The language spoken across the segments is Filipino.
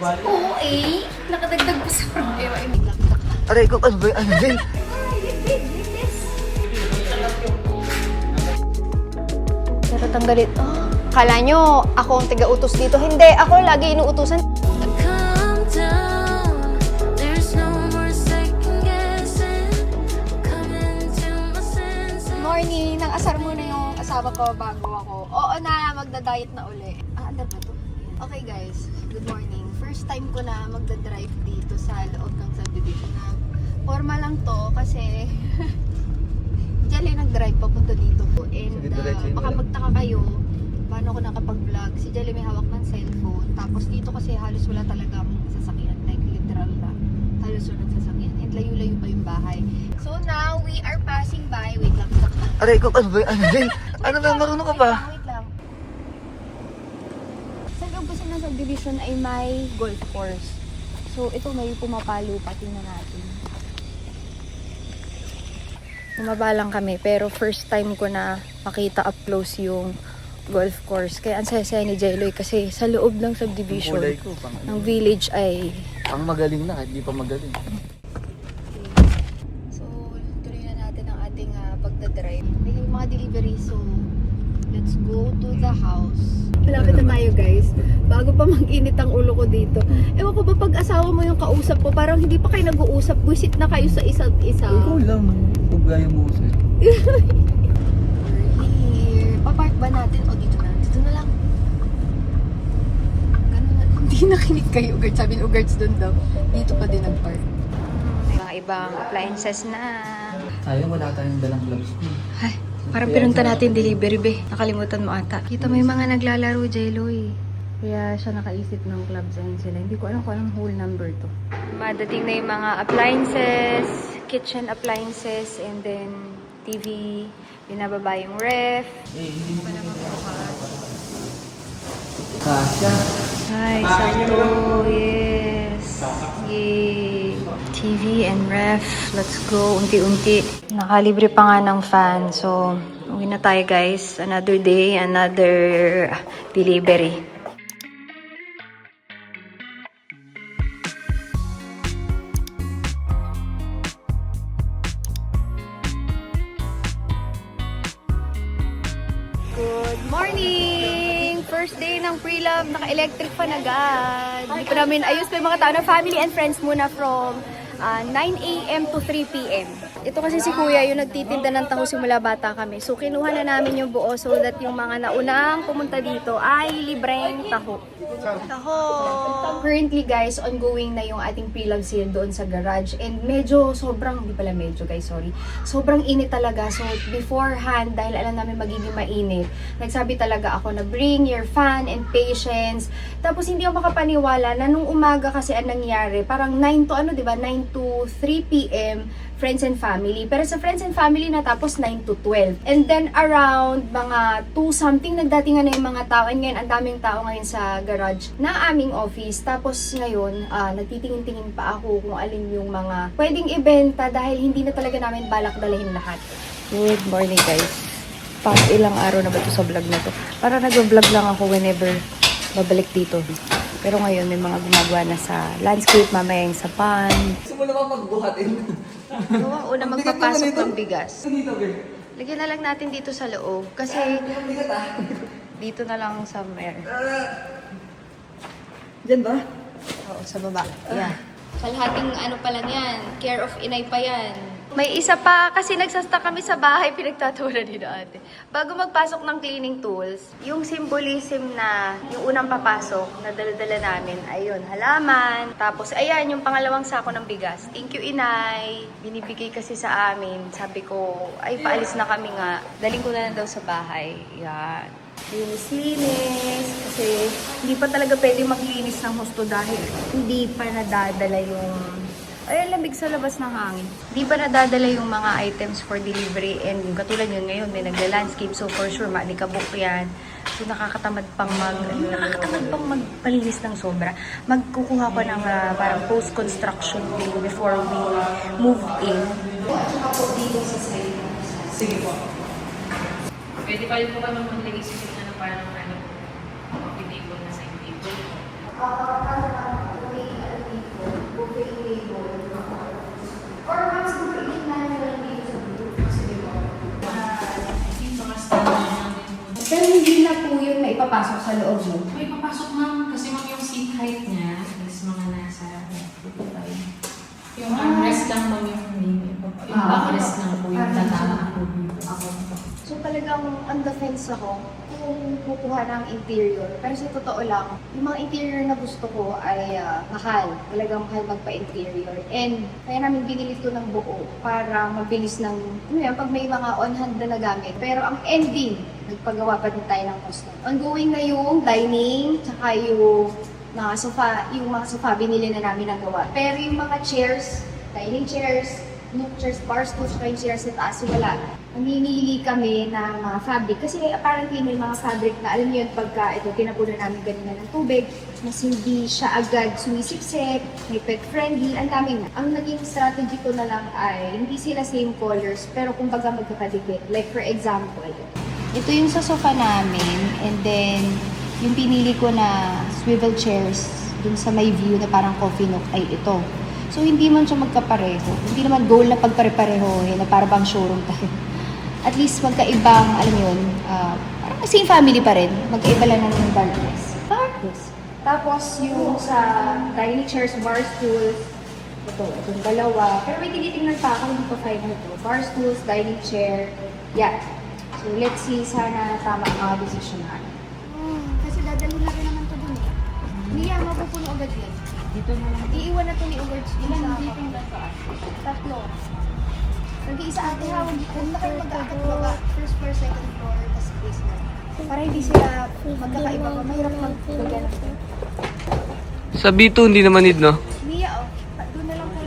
Oo eh. Nakadagdag pa sa problema. Aray ko, ano ba yun? Ano ba yun? Pero tanggalin. Oh, kala nyo, ako ang tiga-utos dito. Hindi, ako lagi inuutusan. Morning, nang asar muna yung asawa ko bago ako. Oo na, magda-diet na uli. Andar ba to? Okay guys, good morning. First time ko na magda-drive dito sa loob ng subdivision na forma lang to kasi Jelly nag-drive papunta dito. And baka magtaka kayo, paano ko nakapag-vlog. Si Jelly may hawak ng cellphone. Tapos dito kasi halos wala talagang sasakyan. Like literal na halos walang sasakyan. And layo-layo pa yung bahay. So now, we are passing by. Wait lang. Aray ko, ano ba yun? Ano ba yun? Ano ba? Marunong ka ba? Wait lang. Sa loob kasi ng subdivision ay may golf course. So ito may pumapalo pa. Tingnan natin. Bumaba lang kami, pero first time ko na makita up close yung golf course. Kaya ang saya-saya ni Jeloy kasi sa loob ng subdivision ng village ay... Ang magaling na, hindi pa magaling. So, tuloy na natin ang ating pagdadrive. May mga delivery, so let's go to the house. Malapit na tayo guys. Bago pa mag-init ang ulo ko dito. Ewan ko ba pag asawa mo yung kausap ko, parang hindi pa kayo nag-uusap, buisit na kayo sa isa't isa. Ikaw lang, huwag gaya mo kasi. We're here. Papark ba natin? O dito na? Dito na lang. Ganun na. Hindi nakinig kayo, Ugarts. Sabi ni Ugarts dun daw. Dito pa din nag-park. May mga ibang appliances na. Sayang wala tayong dalang gloves. Ay, parang pinunta natin delivery be. Nakalimutan mo ata. Kita may mga naglalaro, Jeloy. Kaya siya nakaisip ng clubs. Ayun sila. Hindi ko alam kung anong whole number to. Madating na yung mga appliances, kitchen appliances, and then TV. Binababa yung ref. Hindi mo pala Kasya. Ay, sakto. Yes. Yay. TV and ref. Let's go. Unti-unti. Nakalibre pa nga ng fan. So, uwi na tayo guys. Another day, another delivery. Good morning! First day ng pre-love, naka-electric pa na agad. Hindi pa namin ayos pa yung mga tao na family and friends muna from 9 a.m. to 3 p.m. Ito kasi si Kuya, yung nagtitinda ng taho simula bata kami. So kinuha na namin yung buo so that yung mga naunang pumunta dito ay libreng taho. Taho! Currently guys, ongoing na yung ating pre-love sale doon sa garage. And medyo sobrang, hindi pala medyo guys, sorry. Sobrang init talaga. So beforehand, dahil alam namin magiging mainit, nagsabi talaga ako na bring your fan and patience. Tapos hindi ako makapaniwala na nung umaga kasi ang nangyari, parang 9 to ano, diba? 9 to 3 p.m. friends and family. Pero sa friends and family natapos 9 to 12. And then around mga 2 something nagdatingan na yung mga tao. And ngayon ang daming tao ngayon sa garage ng aming office. Tapos ngayon nagtitingin-tingin pa ako kung alin yung mga pwedeng ibenta dahil hindi na talaga namin balak dalahin lahat. Good morning guys. Pang ilang araw na ba ito sa vlog na to? Para nag-vlog lang ako whenever babalik dito. Pero ngayon may mga gumagawa na sa landscape, mamaya yung sa pan. Gusto mo naman magbuhatin. Una magpapasok ng bigas. Lagyan na lang natin dito sa loob. Kasi dito na lang somewhere. Diyan ba? Oo, sa baba. Yeah. Kalahating ano pa lang yan. Care of inay pa yan. May isa pa, kasi nagsasta kami sa bahay, pinagtatawa ni ate. Bago magpasok ng cleaning tools, yung symbolism na yung unang papasok na dala-dala namin, ayun, halaman. Tapos, ayan, yung pangalawang sako ng bigas. Thank you, inay. Binibigay kasi sa amin. Sabi ko, ay, paalis na kami nga. Daling ko na lang daw sa bahay. Yan. Linis-linis. Kasi, hindi pa talaga pwede maglinis ng husto dahil hindi pa nadadala yung... Ay, lamig sa labas ng hangin. Di ba nadadala yung mga items for delivery and yung katulad yun ngayon, may nagla-landscape. So for sure, maalikabok yan. So nakakatamad pang magpalinis ng sobra. Magkukuha ko ng parang post-construction thing before we move in. Ako dito sa side. Sige po. Pwede pa rin po kami mag-isip na parang pinipon na sa table. ipapasok sa loob mo? Uy, papasok ma'am. Kasi ma'am yung seat height niya is mga nasa 55. Yung armrest lang ma'am yung yung backrest lang po yung tatama po dito. So talagang on the fence ako kung kukuha ng interior. Pero sa totoo lang, yung mga interior na gusto ko ay mahal. Talagang mahal magpa-interior. And kaya namin binili ito ng buo para mabilis ng, pag may mga on-hand na nagamit. Pero ang ending, nagpagawa pa din tayo ng custom. Ongoing na yung dining, tsaka yung mga sofa binili na namin ng gawa. Pero yung mga chairs, dining chairs, nook chairs, bar stools, tsaka yung chairs sa taas, wala. Namimili kami ng mga fabric. Kasi apparently may mga fabric na, alam niyo yun, pagka ito, pinapuno namin ganina ng tubig, mas hindi siya agad sumisipsip, may pet friendly, ang dami na. Ang naging strategy ko na lang ay, hindi sila same colors, pero kumbaga magkakadikit. Like for example, ito yung sa sofa namin, and then yung pinili ko na swivel chairs dun sa may view na parang coffee nook ay ito. So hindi man siya magkapareho. Hindi naman goal na pagpare-pareho na para bang showroom tayo. At least magkaibang, alam yun, parang same family pa rin. Magkaiba lang ng darkness. Darkness. Tapos yung sa dining chairs, bar stools, itong dalawa. Pero may tinitingnan pa ako, hindi pa final to. Bar stools, dining chair, yeah. So let's see, sana tama ang mga decision natin. Kasi dadalhin na rin naman ito dun eh. Mia, mapupuno agad yan. Dito na lang. Iiwan na ito ni Awards dun sa Dito yung lakaan. tatlo. Nag-iisa ate ha, huwag na kayo mag-aakat baba. First floor, second floor, tapos basement. Para hindi sila magkakaiba pa. Mahirap mag-gagana. Sa B2, hindi naman need, no? Mia, oh. Doon na lang po.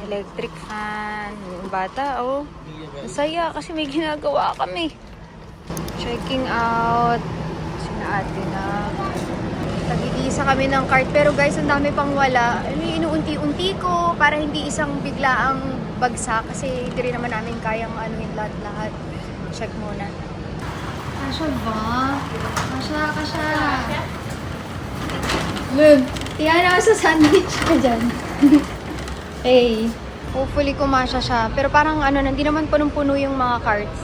Electric fan. Yung bata, oh. Masaya kasi may ginagawa kami. Checking out. Sina ate na. Nag-iisa kami ng cart. Pero guys, ang dami pang wala. Ano yung inuunti-unti ko para hindi isang biglaang bagsak. Kasi hindi rin naman namin kayang anuhin lahat-lahat. Check muna. Kasha ba? Kasha. Lug, tingnan na sa sandwich ka dyan. Hey, hopefully kumasya siya. Pero parang hindi naman punong-puno yung mga carts.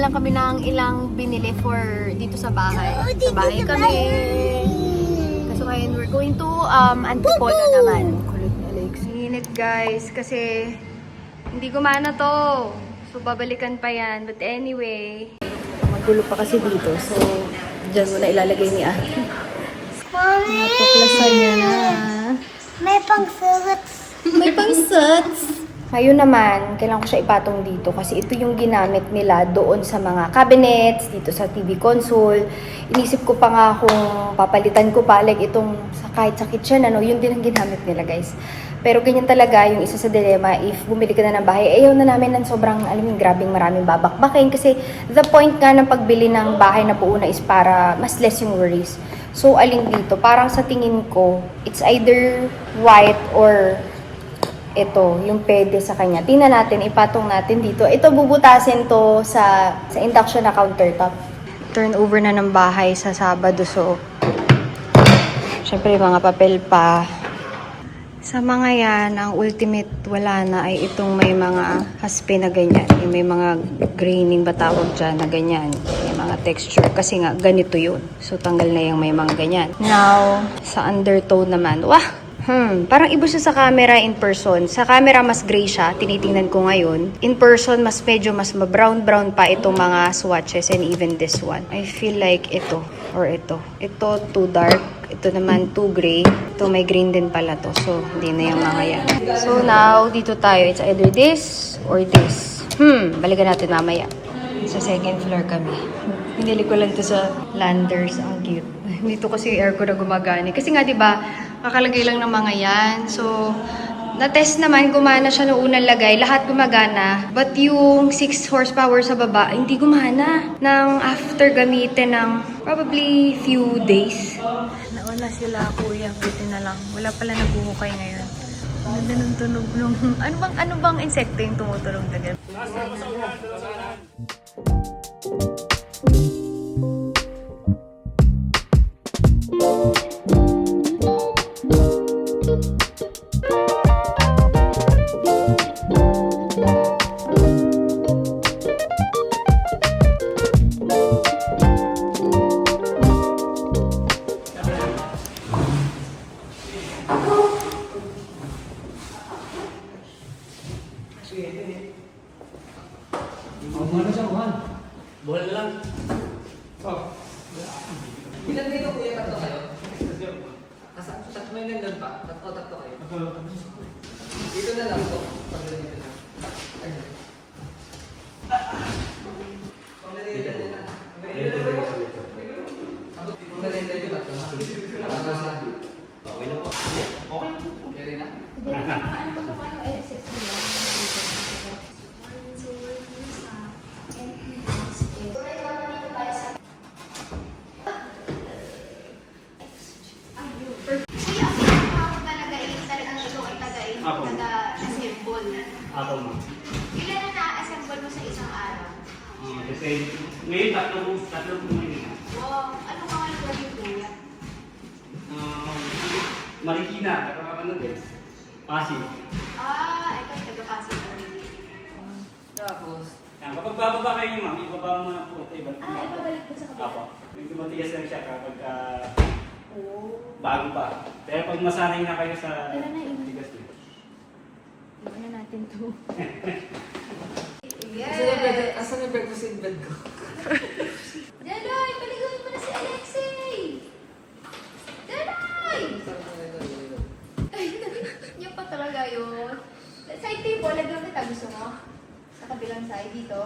Lang kami ng ilang binili for dito sa bahay. Sa bahay kami. Kaso ngayon, we're going to Antipolo naman. Kulit na legs. Init guys, kasi hindi gumana to. So, babalikan pa yan. But anyway, magulo pa kasi dito. So, dyan mo na ilalagay ni Ate. Mommy! Natuklasan niya na. May pang-suits. May pang-suits. Ngayon naman, kailangan ko siya ipatong dito kasi ito yung ginamit nila doon sa mga cabinets, dito sa TV console. Inisip ko pa nga kung papalitan ko pa, like itong kahit sa kitchen, yun din ang ginamit nila guys. Pero ganyan talaga yung isa sa dilemma, if bumili ka na ng bahay, ayaw na namin ng sobrang, grabing maraming babakbakin. Kasi the point nga ng pagbili ng bahay na buo na is para mas less yung worries. So, aling dito, parang sa tingin ko, it's either white or ito, yung pwede sa kanya. Tingnan natin, ipatong natin dito. Ito, bubutasin to sa induction na countertop. Turnover na ng bahay sa Sabado. So, syempre, mga papel pa. Sa mga yan, ang ultimate wala na ay itong may mga haspe na ganyan. Yung may mga graining ba tawag dyan na ganyan. May mga texture. Kasi nga, ganito yun. So, tanggal na yung may mga ganyan. Now, sa undertone naman, wah! Parang iba siya sa camera in person. Sa camera, mas gray siya. Tinitingnan ko ngayon. In person, mas ma-brown-brown pa itong mga swatches and even this one. I feel like ito or ito. Ito, too dark. Ito naman, too gray. Ito, may green din pala to. So, hindi na yung mga yan. So, now, dito tayo. It's either this or this. Balikan natin mamaya. Sa second floor kami. Pinili ko lang to sa Landers. Ang cute. Dito kasi yung aircon na gumagani. Kasi nga, di ba, kakalagay lang ng mga yan. So, na-test naman, gumana siya noong unang lagay. Lahat gumagana. But yung 6 horsepower sa baba, hindi gumana. Nang after gamitin ng probably few days. Nauna sila, kuya. Buti na lang. Wala pala nagbuhukay ngayon. Ganda ng tunog nung... Ano bang insekto yung tumutunog na gano'n? Ako mo. Ilan na na-assemble mo sa isang araw? Depende. Ngayon, tatlo po ngayon. Wow, ano mga lugar yung kuya? Marikina, ano din? Pasig. Ito yung taga-Pasig already. Tapos, Yan, kapag bababa kayo ma'am, ibaba mo na po. Ibabalik ko sa kabila. Apo. Medyo matigas lang siya kapag bago pa. Pero pag masanay na kayo sa Tara na, iwan. tigas din. Iwan na natin to. asan yung breakfast in bed ko? Deloy, paligawin mo na si Alexei! Deloy! Yan pa talaga yun. Side table, lagyan kita. Gusto mo? Sa kabilang side dito.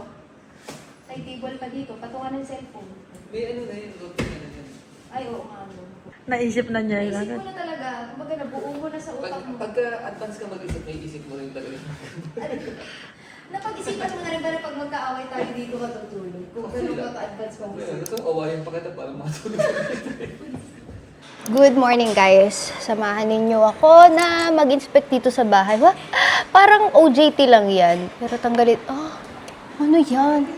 Side table pa dito. Patungan ng cellphone. May ano na yun, routing na yun. Ay, oo nga. No. Naisip na niya yun. Naisip mo na talaga. Kumbaga, nabuo mo na sa utak mo. Pagka advance ka mag-isip, may isip mo rin talaga. Napag-isipan mo na rin para pag magkaaway tayo dito matutulog. Kung ganun ka ka-advance pa Ito, awayan pa kita para matulog. Good morning guys. Samahan ninyo ako na mag-inspect dito sa bahay. Parang OJT lang yan. Pero tanggalin. Ano yan?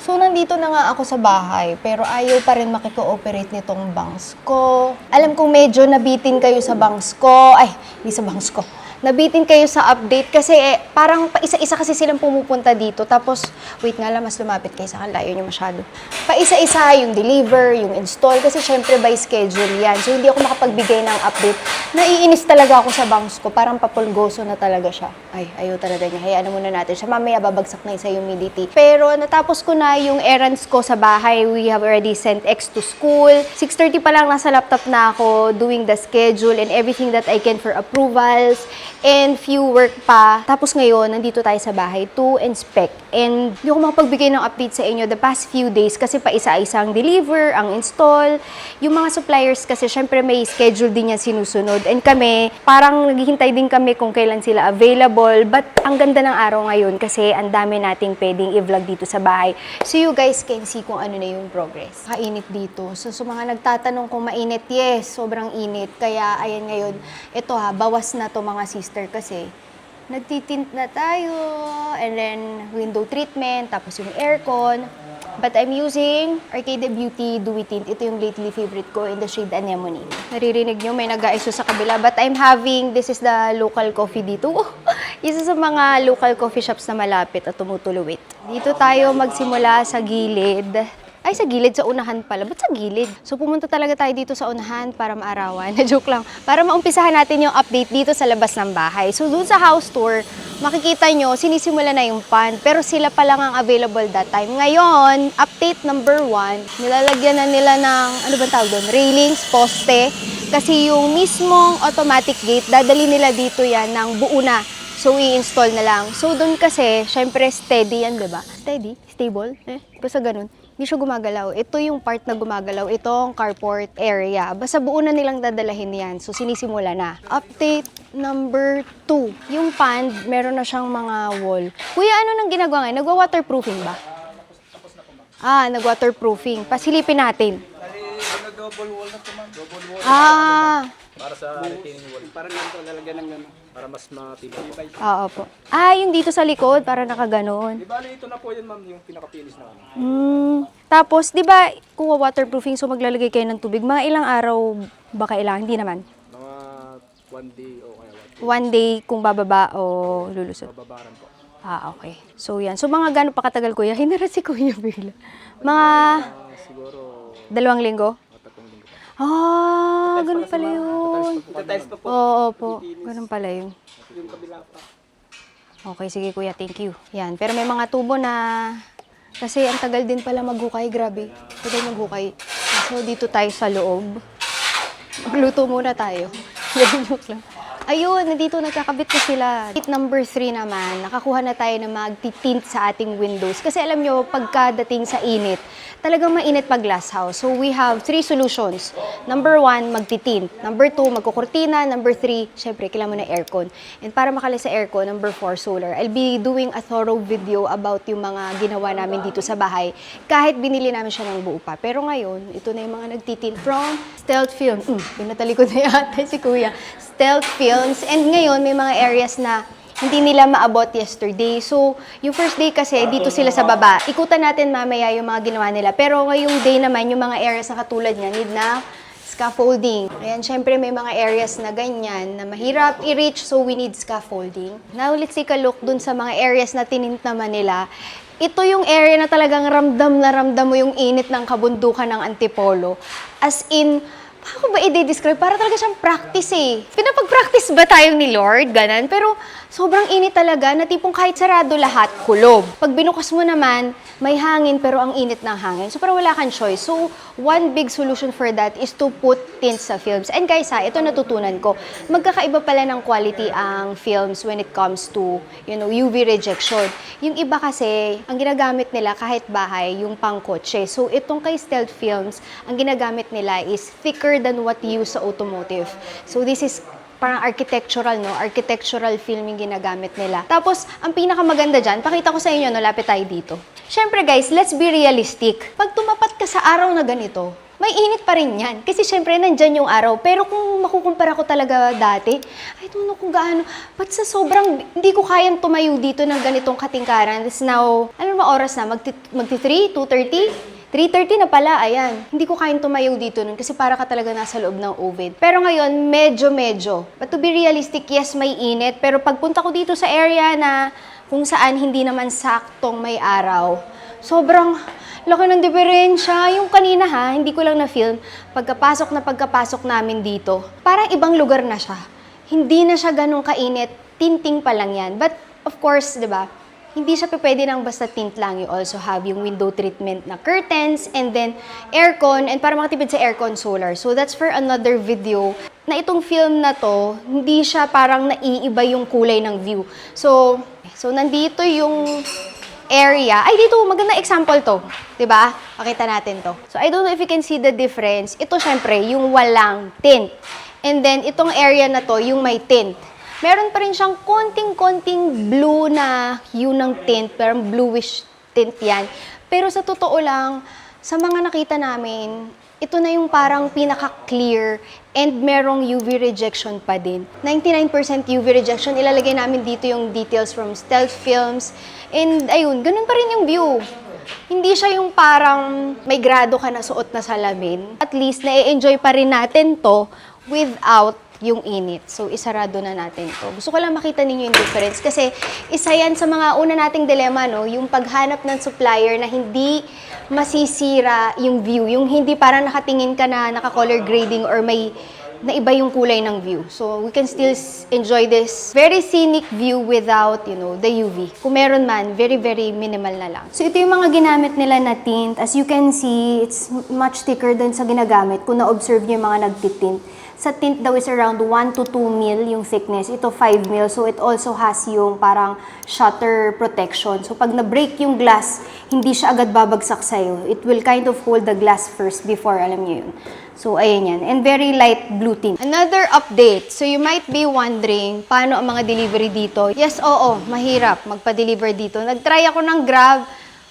So, nandito na nga ako sa bahay, pero ayaw pa rin makiko-operate nitong bangs ko. Alam kong medyo nabitin kayo sa bangs ko. Ay, hindi sa bangs ko. Nabitin kayo sa update kasi parang paisa-isa kasi silang pumupunta dito. Tapos, wait nga lang, mas lumapit kayo sa kanila. Ayaw nyo masyado. Paisa-isa yung deliver, yung install. Kasi syempre by schedule yan. So, hindi ako makapagbigay ng update. Naiinis talaga ako sa bangs ko. Parang papulgoso na talaga siya. Ay, ayaw talaga niya. Hayaan muna natin siya. Mamaya babagsak na yung sa humidity. Pero natapos ko na yung errands ko sa bahay. We have already sent X to school. 6:30 pa lang nasa laptop na ako doing the schedule and everything that I can for approvals. And few work pa. Tapos ngayon, nandito tayo sa bahay to inspect. And hindi ako makapagbigay ng update sa inyo the past few days kasi pa isa-isa ang deliver, ang install. Yung mga suppliers kasi syempre may schedule din yan sinusunod. And kami, parang naghihintay din kami kung kailan sila available. But ang ganda ng araw ngayon kasi ang dami nating pwedeng i-vlog dito sa bahay. So you guys can see kung ano na yung progress. Kainit dito. So sa mga nagtatanong kung mainit, yes, sobrang init. Kaya ayan ngayon, ito bawas na to mga sister kasi nagtitint na tayo and then window treatment, tapos yung aircon. But I'm using Arcade Beauty Dewy Tint. Ito yung lately favorite ko in the shade Anemone. Naririnig nyo, may nag-aiso sa kabila. But I'm having, this is the local coffee dito. Isa sa mga local coffee shops na malapit at tumutuluwit. Dito tayo magsimula sa gilid. Ay, sa gilid, sa unahan pala. Ba't sa gilid? So, pumunta talaga tayo dito sa unahan para maarawan. Na-joke lang. Para maumpisahan natin yung update dito sa labas ng bahay. So, doon sa house tour, makikita nyo, sinisimula na yung pan. Pero sila pa lang ang available that time. Ngayon, update number 1, nilalagyan na nila ng, ano bang tawag doon? Railings, poste. Kasi yung mismong automatic gate, dadali nila dito yan ng buo na. So, i-install na lang. So, doon kasi, syempre, steady yan, diba? Steady? Stable? Basta ganun. Hindi siya gumagalaw. Ito yung part na gumagalaw. Itong carport area. Basta buo na nilang dadalahin yan. So, sinisimula na. Update number 2. Yung pond, meron na siyang mga wall. Kuya, ano nang ginagawa ngayon? Nagwa-waterproofing ba? Nag-waterproofing. Pasilipin natin. Double wall na ito, ma'am. Double wall. Para sa retaining wall. Parang ganito, lalagyan ng gano'n. Para mas matibay. Opo. Yung dito sa likod, para nakaganon. Di bali, ito na po yun, ma'am, yung pinaka-finish na ano. Tapos, di ba, kung waterproofing, so maglalagay kayo ng tubig, mga ilang araw ba kailangan? Hindi naman. Mga 1 day o kaya what. 1 day kung bababa o lulusot. Bababaran po. Okay. So, yan. So, mga gano'n pa katagal, kuya? Hinara si kuya bigla. Mga Siguro, 2 linggo? 3 linggo. Ganun pala yun. Details pa po. Oo po. Ganun pala yun. Yung kabila pa. Okay, sige kuya. Thank you. Yan. Pero may mga tubo na... Kasi ang tagal din pala maghukay. Grabe. Tagal maghukay. So, dito tayo sa loob. Magluto muna tayo. Yan, joke lang. Ayun, nandito nagkakabit na sila. Tip number 3 naman, nakakuha na tayo ng magtitint sa ating windows. Kasi alam nyo, pagkadating sa init, talagang mainit pag glass house. So we have 3 solutions. Number 1, magtitint. Number 2, magkukurtina. Number 3, syempre, kailangan mo na aircon. And para makali sa aircon, number 4, solar. I'll be doing a thorough video about yung mga ginawa namin dito sa bahay. Kahit binili namin siya ng buo pa. Pero ngayon, ito na yung mga nagtitint from Stealth Films. Pinatalikod na yata si Kuya. Stealth Films. And ngayon, may mga areas na hindi nila maabot yesterday. So, yung first day kasi, dito sila sa baba. Ikutan natin mamaya yung mga ginawa nila. Pero ngayong day naman, yung mga areas na katulad niya, need na scaffolding. Ayan, syempre may mga areas na ganyan, na mahirap i-reach, so we need scaffolding. Now, let's take a look dun sa mga areas na tinint naman nila. Ito yung area na talagang ramdam na ramdam mo yung init ng kabundukan ng Antipolo. As in, paano ba i-describe? Para talaga siyang practice eh. Pinapag-practice ba tayo ni Lord? Ganon. Pero sobrang init talaga na tipong kahit sarado lahat, kulob. Pag binukas mo naman, may hangin pero ang init ng hangin. So parang wala kang choice. So one big solution for that is to put tints sa films. And guys ito natutunan ko. Magkakaiba pala ng quality ang films when it comes to, UV rejection. Yung iba kasi, ang ginagamit nila kahit bahay, yung pangkotse. So itong kay Stealth Films, ang ginagamit nila is thicker than what you use sa automotive. So this is parang architectural, no? Architectural film yung ginagamit nila. Tapos, ang pinakamaganda dyan, pakita ko sa inyo, no? Lapit tayo dito. Syempre guys, let's be realistic. Pag tumapat ka sa araw na ganito, may init pa rin yan. Kasi syempre, nandyan yung araw. Pero kung makukumpara ko talaga dati, I don't know kung gaano. But sa sobrang, hindi ko kayang tumayo dito ng ganitong katingkaran. This now, ano ba oras na? Magti 3, 2:30? 3:30 na pala, ayan. Hindi ko kayang tumayo dito nun kasi para ka talaga nasa loob ng oven. Pero ngayon, medyo. But to be realistic, yes, may init. Pero pagpunta ko dito sa area na kung saan hindi naman saktong may araw, sobrang laki ng diferensya. Yung kanina hindi ko lang na-film. Pagkapasok namin dito, parang ibang lugar na siya. Hindi na siya ganun kainit. Tinting pa lang yan. But of course, di ba? Hindi siya pwede nang basta tint lang. You also have yung window treatment na curtains and then aircon. And para makatipid sa aircon, solar. So that's for another video. Na itong film na to, hindi siya parang naiiba yung kulay ng view. So nandito yung area. Ay, dito, maganda example to. 'Di ba? Pakita natin to. So I don't know if you can see the difference. Ito syempre, yung walang tint. And then itong area na to, yung may tint. Meron pa rin siyang konting-konting blue na hue ng tint, parang bluish tint yan. Pero sa totoo lang, sa mga nakita namin, ito na yung parang pinaka-clear and merong UV rejection pa din. 99% UV rejection, ilalagay namin dito yung details from Stealth Films. And ayun, ganun pa rin yung view. Hindi siya yung parang may grado ka na suot na salamin. At least, na-enjoy pa rin natin to without yung init. So, isarado na natin to. Gusto ko lang makita ninyo yung difference kasi isa yan sa mga una nating dilema, no? Yung paghanap ng supplier na hindi masisira yung view. Yung hindi parang nakatingin ka na naka-color grading or may naiba yung kulay ng view. So, we can still enjoy this very scenic view without, the UV. Kung meron man, very, very minimal na lang. So, ito yung mga ginamit nila na tint. As you can see, it's much thicker than sa ginagamit. Kung na-observe nyo yung mga nagtitint. Sa tint daw is around 1 to 2 mil yung thickness. Ito 5 mil. So, it also has yung parang shutter protection. So, pag na-break yung glass, hindi siya agad babagsak sa'yo. It will kind of hold the glass first before, alam nyo yun. So, ayan yan. And very light blue tint. Another update. So, you might be wondering, paano ang mga delivery dito? Yes, oo, mahirap magpa-deliver dito. Nag-try ako ng Grab.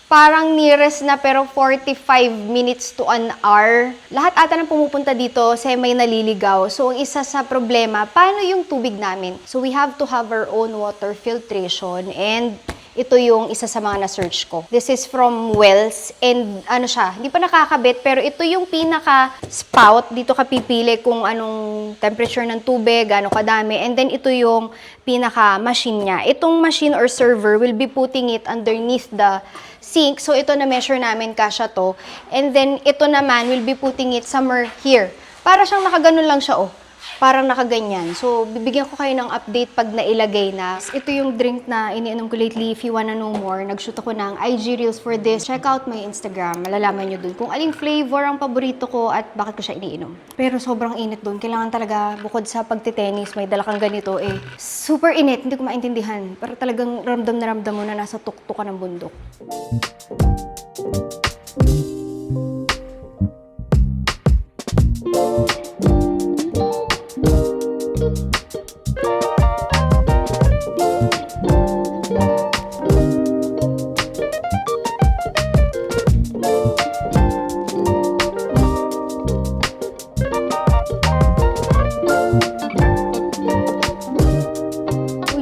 Parang nearest na pero 45 minutes to an hour. Lahat ata nang pumupunta dito may naliligaw. So, ang isa sa problema, paano yung tubig namin? So, we have to have our own water filtration and ito yung isa sa mga na-search ko. This is from Wells and hindi pa nakakabit pero ito yung pinaka-spout. Dito ka pipili kung anong temperature ng tubig, gaano kadami. And then ito yung pinaka-machine niya. Itong machine or server will be putting it underneath the sink. So ito na-measure namin kasya to. And then ito naman will be putting it somewhere here. Para siyang nakaganon lang siya, oh. parang nakaganyan. So, bibigyan ko kayo ng update pag nailagay na. Ito yung drink na iniinom ko lately, if you wanna know more. Nag-shoot ako ng IG Reels for this. Check out my Instagram. Malalaman nyo dun kung aling flavor ang paborito ko at bakit ko siya iniinom. Pero sobrang init dun. Kailangan talaga, bukod sa pagtitennis, may dala kang ganito eh. Super init, hindi ko maintindihan. Pero talagang ramdam na ramdam mo na nasa tuktok ka ng bundok.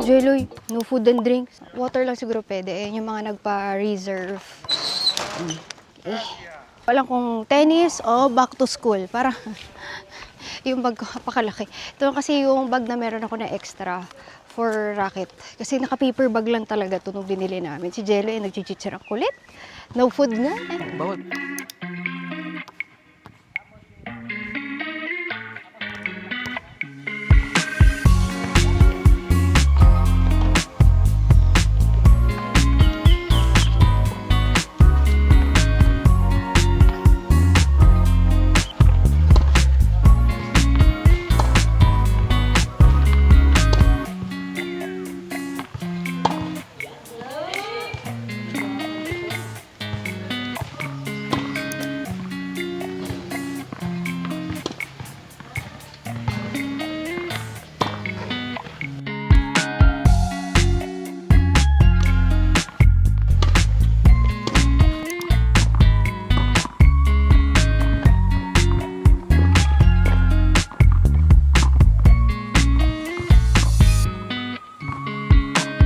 Jeloy, no food and drinks. Water lang siguro pwede. Eh, yung mga nagpa-reserve. Walang kung tennis o back to school. Para yung bag ko, napakalaki. Ito kasi yung bag na meron ako na extra for racket. Kasi naka-paper bag lang talaga ito nung binili namin. Si Jeloy, nagchichitsir ang kulit. No food na. Bawal.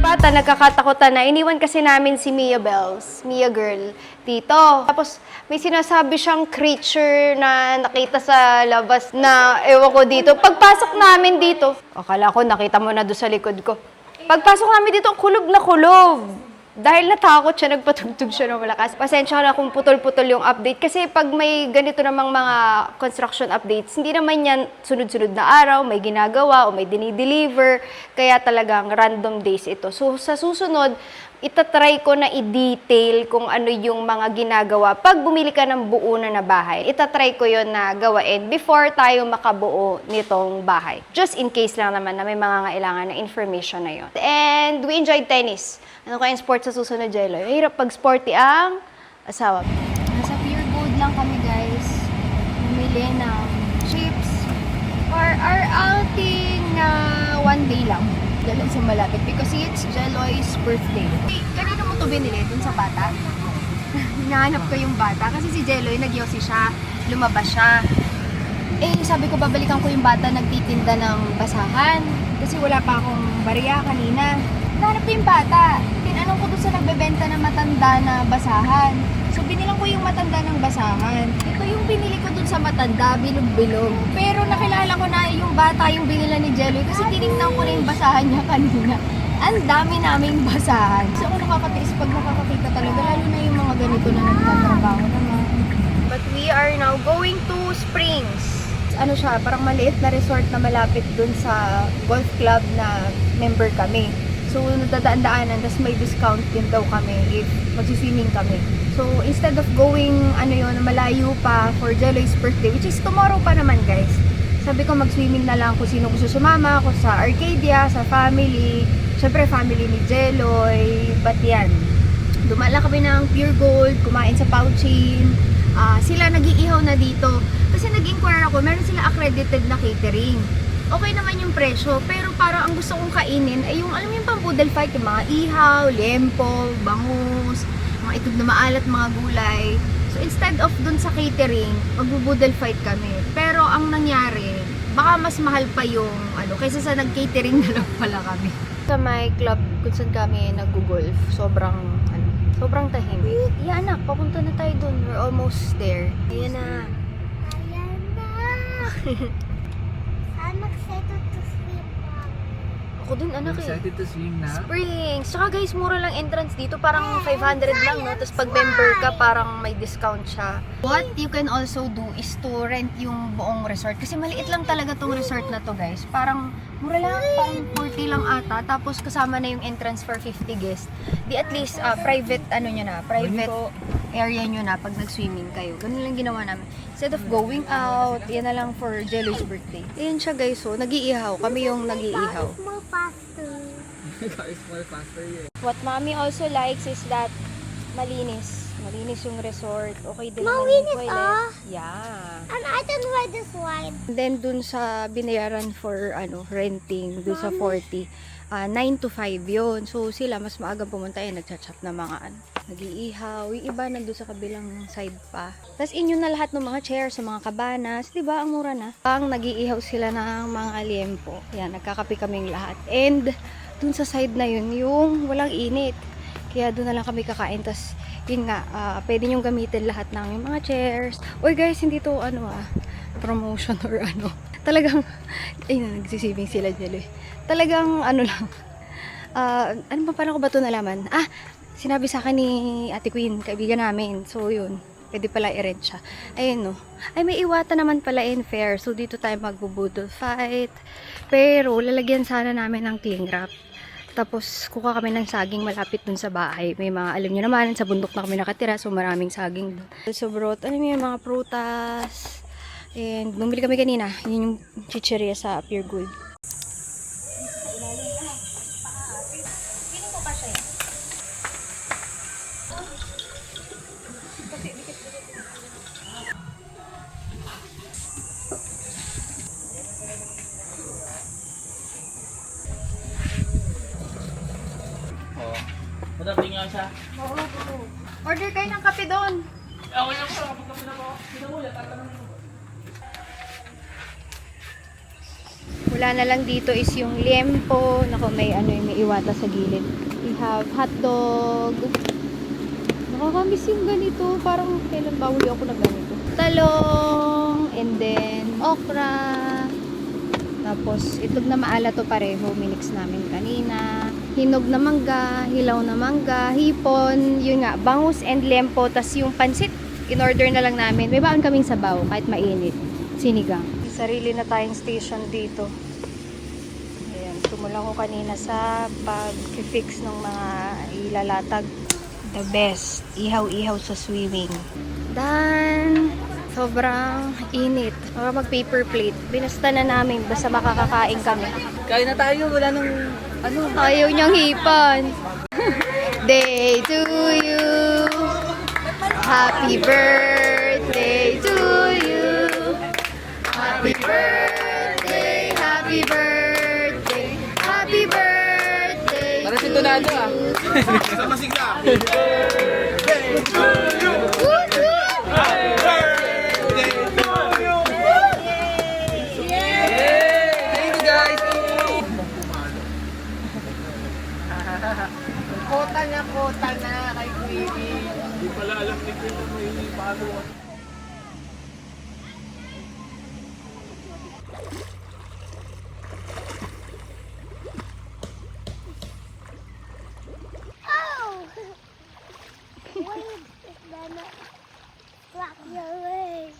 Bata, nagkakatakutan na. Iniwan kasi namin si Mia Bells, Mia Girl, dito. Tapos may sinasabi siyang creature na nakita sa labas na ewan ko dito. Pagpasok namin dito, akala ko nakita mo na doon sa likod ko. Pagpasok namin dito, kulob na kulob. Dahil natakot siya, nagpatugtog siya ng malakas. Pasensya na kung putol-putol yung update. Kasi pag may ganito namang mga construction updates, hindi naman yan sunod-sunod na araw, may ginagawa o may dinideliver. Kaya talagang random days ito. So sa susunod, itatry ko na i-detail kung ano yung mga ginagawa pag bumili ka ng buo na bahay. Itatry ko yon na gawain before tayo makabuo nitong bahay. Just in case lang naman na may mga kailangan na information na yon. And we enjoyed tennis. Ano kayang sports sa susunod, Jello? Hirap pag sporty ang asawa. Nasa Pure Gold lang kami, guys. Bumili ng chips for our outing na one day lang. Dahil sa malapit because it's Jelloy's birthday. Hey, kanino mo ito binili? Dun sa bata? Hinahanap ko yung bata kasi si Jelloy, nagyosi siya, lumabas siya. Eh, sabi ko babalikan ko yung bata nagtitinda ng basahan kasi wala pa akong bariya kanina. Hinahanap ko yung bata. Tinanong ko doon sa nagbebenta ng matanda na basahan. So, binilang ko yung matanda ng basahan. Ito yung binili ko doon sa matanda, bilog-bilog. Pero nakilala ko na yung bata yung binila ni Jelloy kasi tinignan ko na yung basahan niya kanina. Ang dami naming basahan. So, ako nakakatiis pag nakakakita talaga, lalo na yung mga ganito na nagtatrabaho naman. But we are now going to Springs. Ano siya, parang maliit na resort na malapit dun sa golf club na member kami. So, nadadaan-daanan, tapos may discount din daw kami if magsiswimming kami. So, instead of going, malayo pa for Jelloy's birthday, which is tomorrow pa naman, guys. Sabi ko, mag-swimming na lang kung sino gusto sumama, ako sa Arcadia, sa family. Siyempre, family ni Jelloy, but yan. Dumala kami ng Pure Gold, kumain sa Pouchin. Sila nag-iihaw na dito. Kasi nag-inquire ako, meron sila accredited na catering. Okay naman yung presyo, pero parang ang gusto kong kainin ay yung, alam mo yung pang-boodle fight, yung mga ihaw, lempo, bangus, mga itlog na maalat, mga gulay. So instead of dun sa catering, mag-boodle fight kami. Pero ang nangyari, baka mas mahal pa yung kaysa sa nag-catering na lang pala kami. Sa my club kung saan kami nag-golf, sobrang tahimik. Yeah, anak, papunta na tayo dun. We're almost there. Ayan na. Ayan na. I'm excited to sleep. ako dun, anak eh. Excited to swim na? Springs. Tsaka guys, mura lang entrance dito. Parang 500 lang, no? Tapos pag member ka, parang may discount siya. What you can also do is to rent yung buong resort. Kasi maliit lang talaga tong resort na to, guys. Parang mura lang, parang 40 lang ata. Tapos kasama na yung entrance for 50 guests. Di at least private, ano nyo na, private area nyo na pag nag-swimming kayo. Ganun lang ginawa namin. Instead of going out, yan na lang for Jelly's birthday. Ayan siya guys, so nag-iihaw. Kami yung nag-iihaw. More faster. What mommy also likes is that malinis. Malinis yung resort. Okay din naman Malinis, yung toilet. Yeah. And I don't wear this white. Then dun sa binayaran for renting, dun sa 40, 9 to 5 yun. So sila mas maagang pumunta yun, nagchat-chat na mga nag-iihaw. Yung iba nandun sa kabilang side pa. Tapos inyo na lahat ng mga chairs, sa mga cabanas. Diba, ang mura na. Pang nag-iihaw sila ng mga liempo. Yan, nagkakape kaming lahat. And dun sa side na yun, yung walang init. Kaya dun na lang kami kakain. Tapos yun nga, pwede nyong gamitin lahat ng yung mga chairs. Uy guys, hindi to promotion or ano. Talagang, ayun, nagsisibing sila dyan eh. Talagang, ano lang, ano ba, paano ko ba ito nalaman? Sinabi sa akin ni Ate Queen, kaibigan namin. So, yun, pwede pala i-rent siya. Ayun, no. Ay, may iwata naman pala in fair. So, dito tayo magbo-boodle fight. Pero, lalagyan sana namin ng cling wrap. Tapos, kuha kami ng saging malapit dun sa bahay. May mga, alam nyo naman, sa bundok na kami nakatira. So, maraming saging dun. So, bro, ano yung mga prutas. And, bumili kami kanina. Yun yung chicheria sa Pure Gold. Madating nga siya. Order kayo ng kape doon. Okay lang po. Pagkapi na po. Pinamula, tatanong mo. Wala na lang dito is yung liempo. Naku, may may iwata sa gilid. We have hotdog. Nakakamiss yung ganito. Parang kailan ba huli ako ng ganito. Talong. And then okra. Tapos itlog na maala to pareho. Minix namin kanina. Hinog na mangga. Hilaw na mangga. Hipon. Yun nga. Bangus and liempo. Tas yung pansit. In-order na lang namin. May baon kaming sabaw. Kahit mainit. Sinigang. Sarili na tayong station dito. Ayan, tumula ko kanina sa pag-fix ng mga ilalatag. The best. Ihaw-ihaw sa swimming. Dan, sobrang init. Baka mag-paper plate. Binasta na namin. Basta makakakain kami. Kain na tayo, wala nang Ayaw niyang hipan. Day to you. Happy birthday to you. Happy birthday, happy birthday, happy birthday. Para sintonado Sama sigla. Thank you guys! Kota na kay Queenie. Hindi pala alam ni Queenie mo yung paano. Oh! Wait, it's gonna slap your leg.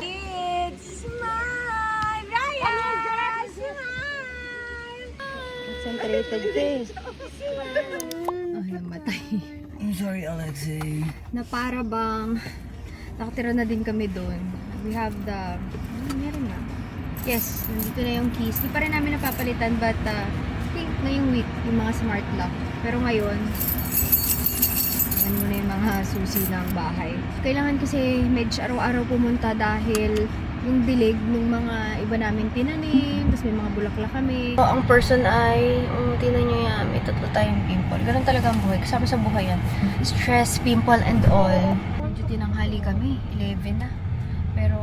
Kids, smile! Ryan! Smile! Concentrated eh. Namatay. I'm sorry, Alexei. Na para bang nakatira na din kami doon. We have the meron na. Yes, nandito na yung keys. Di pa rin namin napapalitan but I think ngayong week yung mga smart lock. Pero ngayon Yan muna yung mga susi ng bahay. Kailangan kasi medyo araw-araw pumunta dahil yung dilig ng mga iba namin tinanim, tapos may mga bulaklak kami. Ang person ay, tinan nyo yan, may tatlo tayong pimple. Ganun talaga ang buhay. Kasama sa buhay yan. Stress, pimple, and all. Medyo tinanghali kami. 11 na. Pero,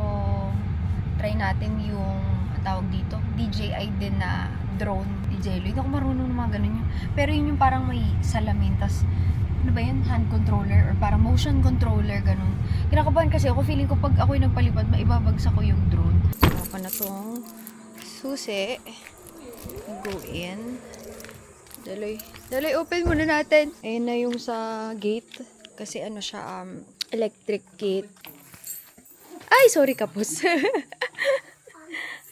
try natin yung, ang tawag dito, DJI din na drone. DJI. Hindi ako marunong ng mga ganun yun. Pero yun yung parang may salamin, tas ano ba yan? Hand controller or parang motion controller, ganun. Kinakabahan kasi ako, feeling ko pag ako'y nagpalipad, maibabagsak ko yung drone. So, pa na tong susi. Go in. Daloy. Daloy, open muna natin. Ayun na yung sa gate. Kasi ano siya, electric gate. Ay, sorry kapos.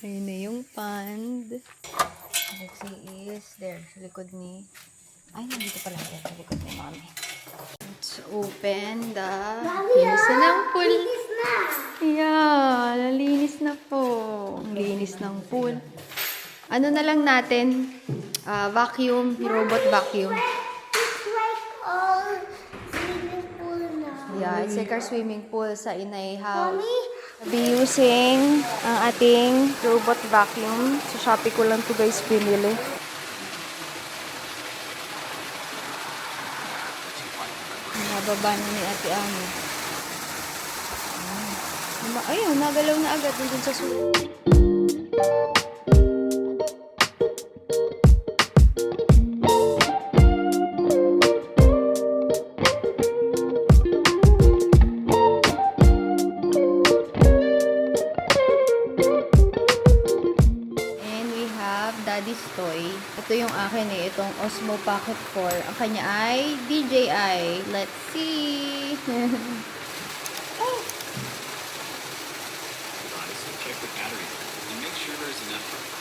Ayun na yung pond. Let's see is there. Sa likod ni... Ay, nandito pala yan. Sa likod ni Mami. Let's open the... Linis na ng pool. Yeah, nalinis na po. Ang linis ng pool. Ano na lang natin? Vacuum. Robot vacuum. It's like swimming pool now. Yeah, it's like our swimming pool sa Inay house. Mommy, I'll be using ang ating robot vacuum. Sa Shopee ko lang to guys pinili. Nababa na ni Ate Ami. Ayun, nagalaw na agad dun sa sulo. Daddy's toy. Ito yung akin eh. Itong Osmo Pocket 4. Ang kanya ay DJI. Let's see.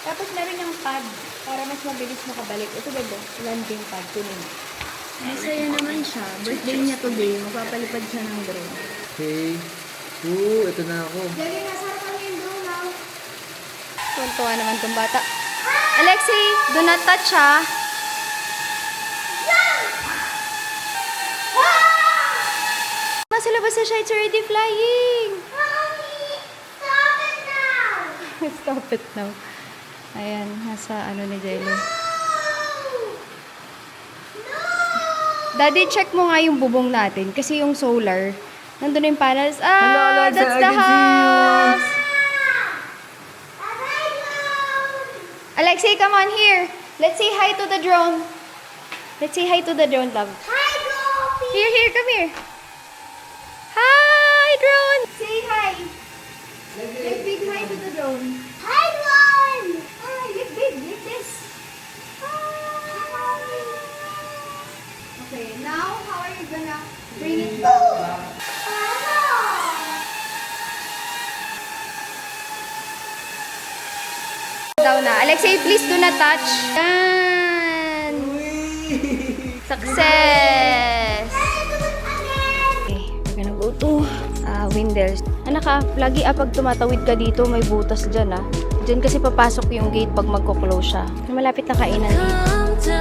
Tapos meron yung pad para mas mabilis makabalik. Ito ba ito? Landing pad. Kunin. Masaya naman siya. Birthday niya today. Magpapalipad siya ng drone. Okay. Ito na ako. Daddy, nasa kami yung drone now. Tuntua naman tong bata. Alexi, do not touch ha. Nasa labas na siya. It's already flying. Mommy, stop it now. Stop it now. Ayan, nasa ano ni Jello. Daddy, check mo nga yung bubong natin. Kasi yung solar, nandun na yung panels. Ah, Hello, Alexa, that's I the can see you. house. Alexi, come on here. Let's say hi to the drone. Let's say hi to the drone, love. Hi, Gopi. Here, come here. Hi, drone. Say hi. Say big hi to the drone. Hi, drone. Hi, get big, like this. Okay, now how are you gonna bring it back? Daw na. Alexei, please do not touch. Yan. Success. Okay, we're gonna go to Windels. Anak ka, lagi pag tumatawid ka dito, may butas dyan Dyan kasi papasok yung gate pag magko-close siya. Malapit na kainan dito.